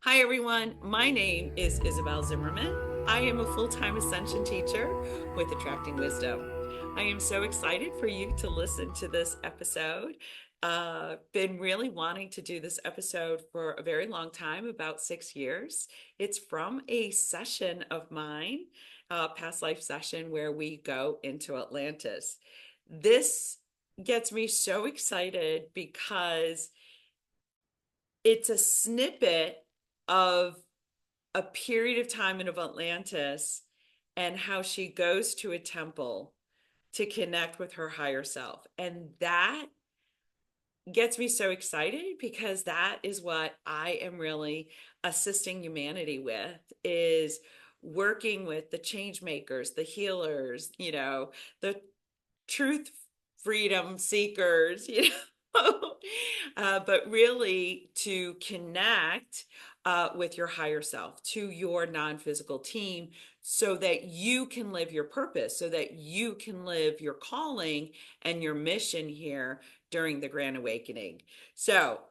Hi, everyone. My name is Isabelle Zimmerman. I am a full-time Ascension teacher with Attracting Wisdom. I am so excited for you to listen to this episode. Been really wanting to do this episode for a very long time, about 6 years. It's from a session of mine, past life session, where we go into Atlantis. This gets me so excited because it's a snippet of a period of time in Atlantis and how she goes to a temple to connect with her higher self. And that gets me so excited because that is what I am really assisting humanity with, is working with the change makers, the healers, the truth freedom seekers, but really to connect with your higher self, to your non-physical team, so that you can live your purpose, so that you can live your calling and your mission here during the Grand Awakening. So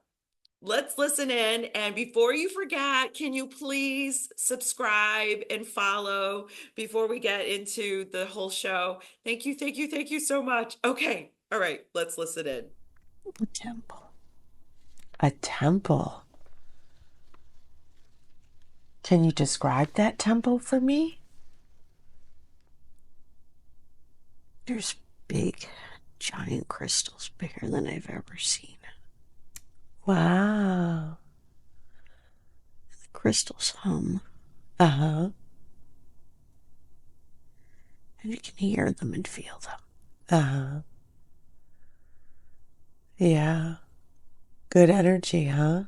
let's listen in. And before you forget, can you please subscribe and follow before we get into the whole show? Thank you, thank you, thank you so much. Okay. All right. Let's listen in. A temple. A temple. Can you describe that temple for me? There's big, giant crystals, bigger than I've ever seen. Wow. The crystals hum, Uh-huh. and you can hear them and feel them. Uh-huh. Yeah. Good energy, huh?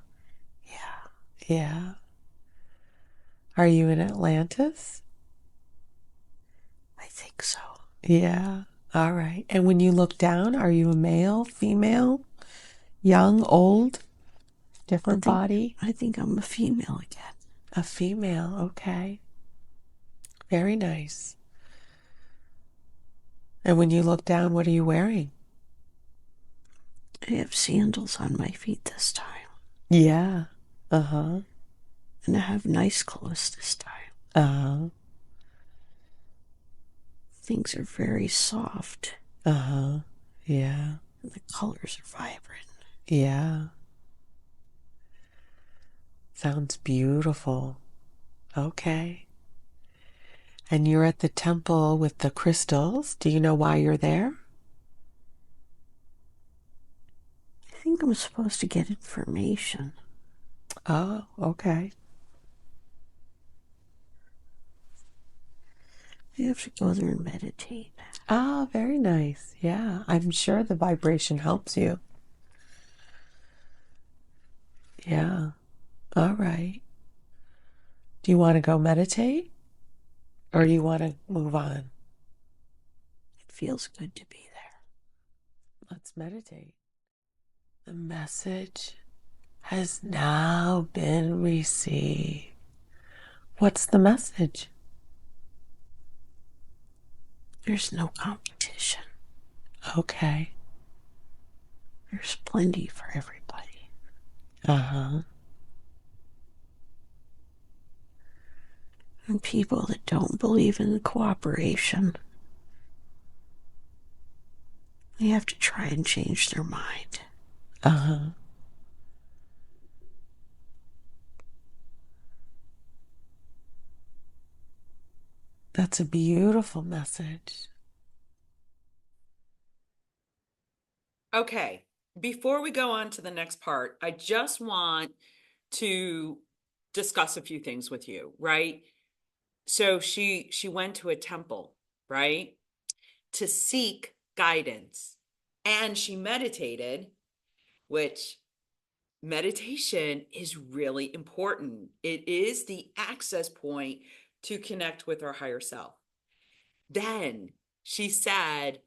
Yeah, Yeah. Are you in Atlantis? I think so. Yeah. All right. And when you look down, are you a male, female, young, old, I different think body? I think I'm a female again. A female. Okay. Very nice. And when you look down, what are you wearing? I have sandals on my feet this time, Yeah. Uh-huh. and I have nice clothes this time. Uh-huh. Things are very soft, Uh-huh. Yeah. and the colors are vibrant. Yeah. Sounds beautiful. Okay. And you're at the temple with the crystals. Do you know why you're there? I think I'm supposed to get information. Oh, okay. I have to go there and meditate. Ah, very nice. Yeah. I'm sure the vibration helps you. Yeah. All right. Do you want to go meditate or do you want to move on? It feels good to be there. Let's meditate. The message has now been received. What's the message? There's no competition. Okay. There's plenty for everybody. Uh-huh. And people that don't believe in the cooperation, they have to try and change their mind. Uh-huh. That's a beautiful message. Okay. Before we go on to the next part, I just want to discuss a few things with you, right? So she went to a temple, right? To seek guidance. And she meditated, which meditation is really important. It is the access point to connect with our higher self. Then she said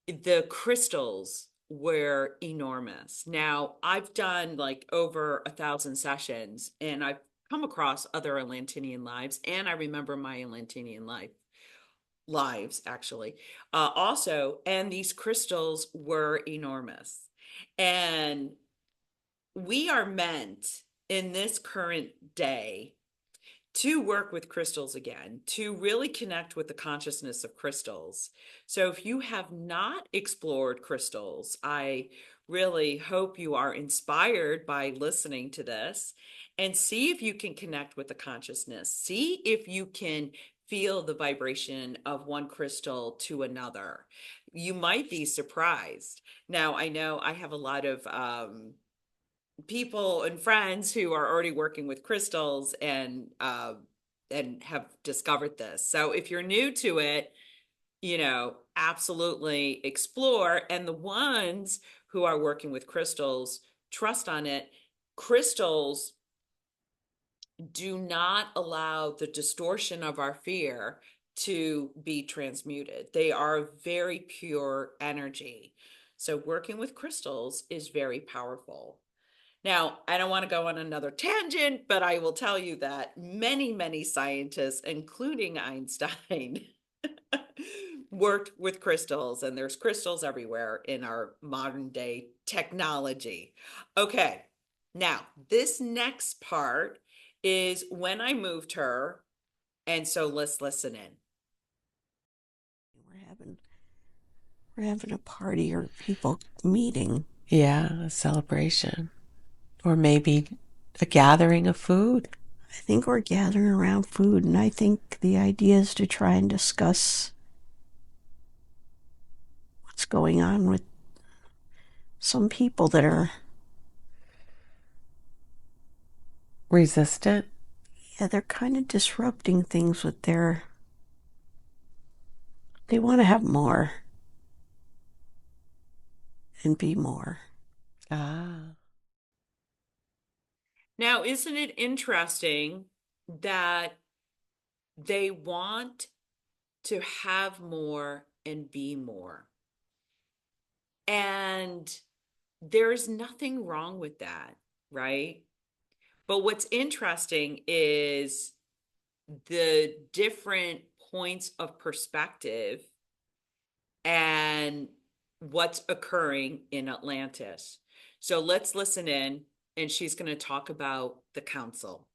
the crystals were enormous. Now, I've done like over 1,000 sessions and I've come across other Atlantean lives, and I remember my Atlantean lives actually, also, and these crystals were enormous. And we are meant in this current day to work with crystals again, to really connect with the consciousness of crystals. So if you have not explored crystals, I really hope you are inspired by listening to this and see if you can connect with the consciousness. See if you can feel the vibration of one crystal to another. You might be surprised. Now, I know I have a lot of people and friends who are already working with crystals and have discovered this. So if you're new to it, absolutely explore. And the ones who are working with crystals, trust on it. Crystals do not allow the distortion of our fear to be transmuted. They are very pure energy. So working with crystals is very powerful. Now, I don't want to go on another tangent, but I will tell you that many, many scientists, including Einstein, worked with crystals, and there's crystals everywhere in our modern day technology. Okay, now this next part is when I moved her, and so let's listen in. We're having a party or people meeting. Yeah, a celebration. Or maybe a gathering of food. I think we're gathering around food, and I think the idea is to try and discuss what's going on with some people that are, Resistant. yeah, they're kind of disrupting things with they want to have more and be more. Ah, Now, isn't it interesting that they want to have more and be more? And there's nothing wrong with that, right? But what's interesting is the different points of perspective and what's occurring in Atlantis. So let's listen in, and she's going to talk about the council.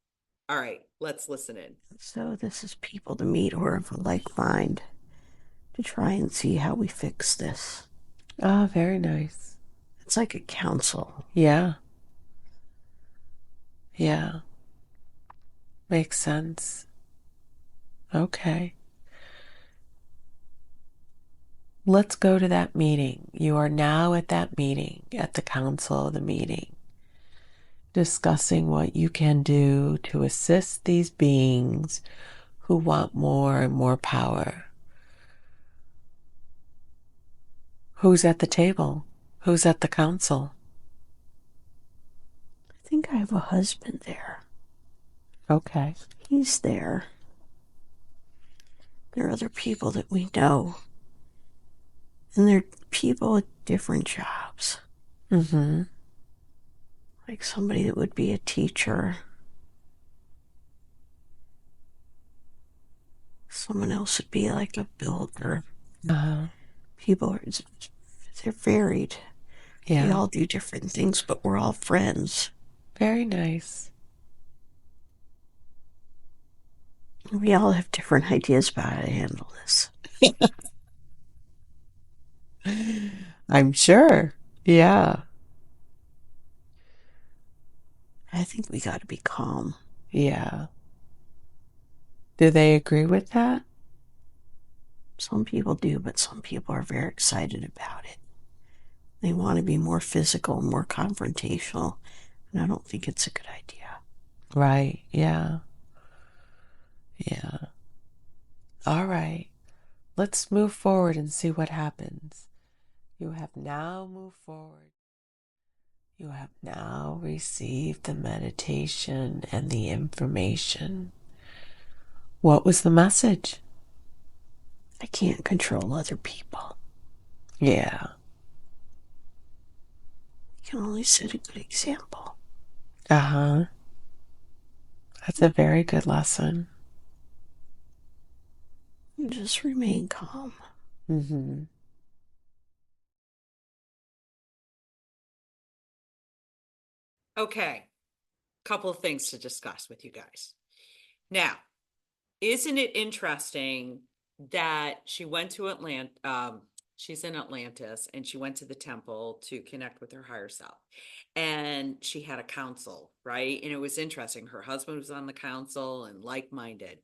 All right, let's listen in. So this is people to meet who are of a like mind to try and see how we fix this. ah, very nice. It's like a council. Yeah. Yeah. Makes sense. Okay. Let's go to that meeting. You are now at that meeting, at the council, the meeting, discussing what you can do to assist these beings who want more and more power. Who's at the table? Who's at the council? I think I have a husband there. Okay. He's there. There are other people that we know. And they're people with different jobs. Mm-hmm. Like somebody that would be a teacher. Someone else would be like a builder. Uh-huh. People are, they're varied. They Yeah. all do different things, but we're all friends. Very nice. We all have different ideas about how to handle this. I'm sure. Yeah. I think we got to be calm. Yeah. Do they agree with that? Some people do, but some people are very excited about it. They want to be more physical, more confrontational, and I don't think it's a good idea. Right. Yeah. Yeah. All right. Let's move forward and see what happens. You have now moved forward. You have now received the meditation and the information. What was the message? I can't control other people. Yeah. You can only set a good example. Uh-huh. That's a very good lesson. And just remain calm. Mm-hmm. Okay, couple of things to discuss with you guys. Now, isn't it interesting that she went to she's in Atlantis, and she went to the temple to connect with her higher self. And she had a council, right? And it was interesting. Her husband was on the council and like-minded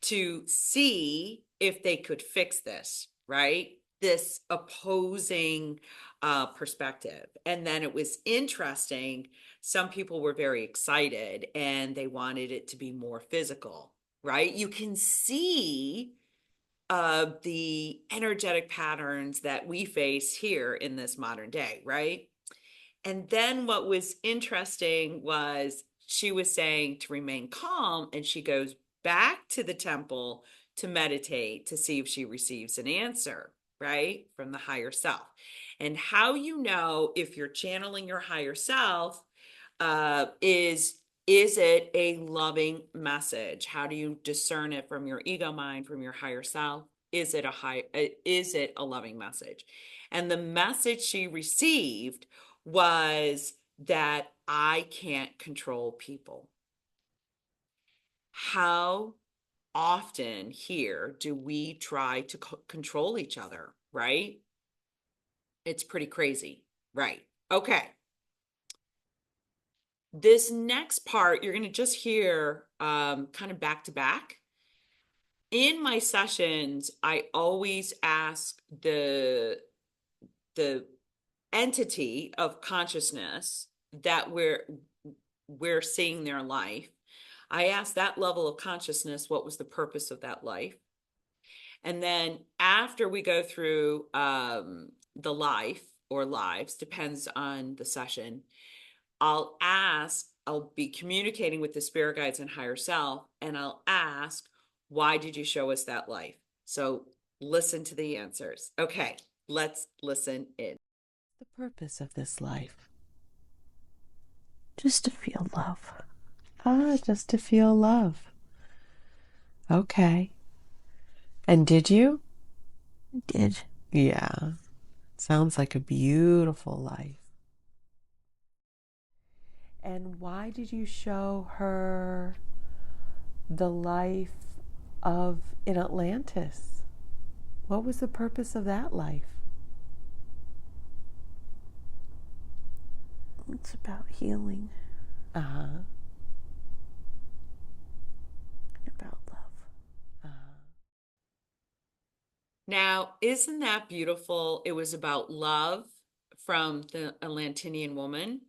to see if they could fix this, right? This opposing perspective. And then it was interesting. Some people were very excited and they wanted it to be more physical, right? You can see the energetic patterns that we face here in this modern day, right? And then what was interesting was she was saying to remain calm, and she goes back to the temple to meditate to see if she receives an answer, right, from the higher self. And how you know if you're channeling your higher self is it a loving message? How do you discern it from your ego mind, from your higher self? Is it a loving message? And the message she received was that I can't control people. How often here do we try to control each other, right? It's pretty crazy, right? Okay. This next part, you're going to just hear kind of back to back. In my sessions, I always ask the entity of consciousness that we're seeing their life. I ask that level of consciousness, what was the purpose of that life? And then after we go through the life or lives, depends on the session, I'll be communicating with the spirit guides and higher self, and I'll ask, why did you show us that life? So listen to the answers. Okay, let's listen in. The purpose of this life. Just to feel love. Just to feel love. Okay. And did you? I did. Yeah. Sounds like a beautiful life. And why did you show her the life of in Atlantis? What was the purpose of that life? It's about healing. Uh-huh. And about love. Uh-huh. Now, isn't that beautiful? It was about love from the Atlantean woman,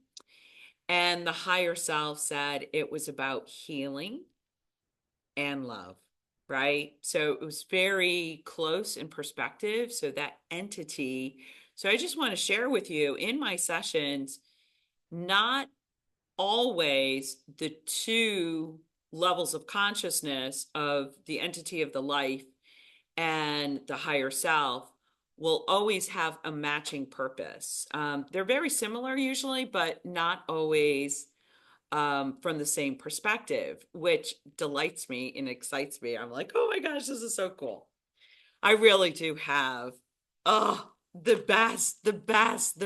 and the higher self said it was about healing and love, right? So it was very close in perspective. So that entity. So I just want to share with you in my sessions, not always the two levels of consciousness of the entity of the life and the higher self will always have a matching purpose. They're very similar usually, but not always from the same perspective, which delights me and excites me. I'm like, oh my gosh, this is so cool. I really do have, the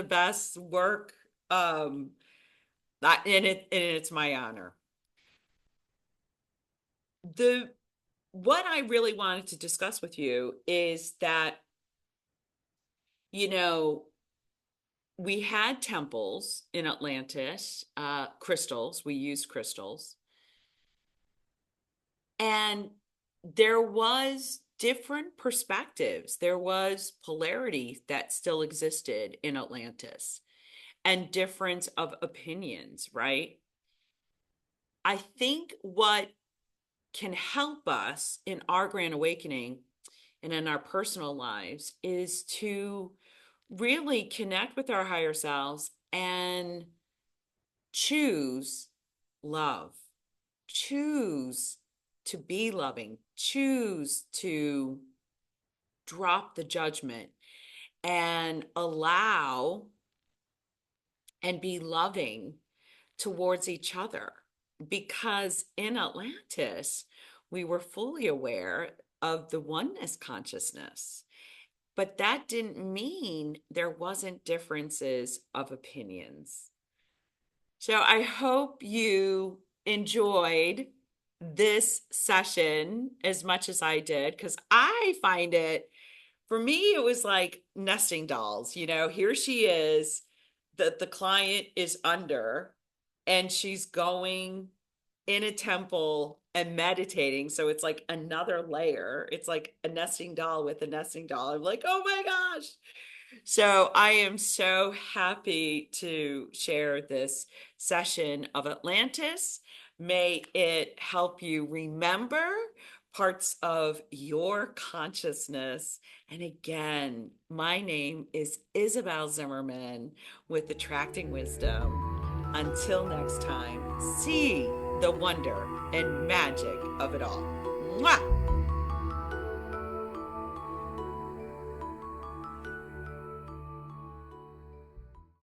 best work. And it's my honor. What I really wanted to discuss with you is that, you know, we had temples in Atlantis, crystals, we used crystals. And there was different perspectives. There was polarity that still existed in Atlantis and difference of opinions, right? I think what can help us in our grand awakening and in our personal lives is to really connect with our higher selves and choose love, choose to be loving, choose to drop the judgment and allow and be loving towards each other. Because in Atlantis, we were fully aware of the oneness consciousness. But that didn't mean there wasn't differences of opinions. So I hope you enjoyed this session as much as I did, because I find it, for me, it was like nesting dolls. Here she is, the client is under, and she's going in a temple and meditating. So it's like another layer. It's like a nesting doll with a nesting doll. I'm like, oh my gosh. So I am so happy to share this session of Atlantis. May it help you remember parts of your consciousness. And again, my name is Isabelle Zimmerman with Attracting Wisdom. Until next time, see the wonder and magic of it all. Mwah!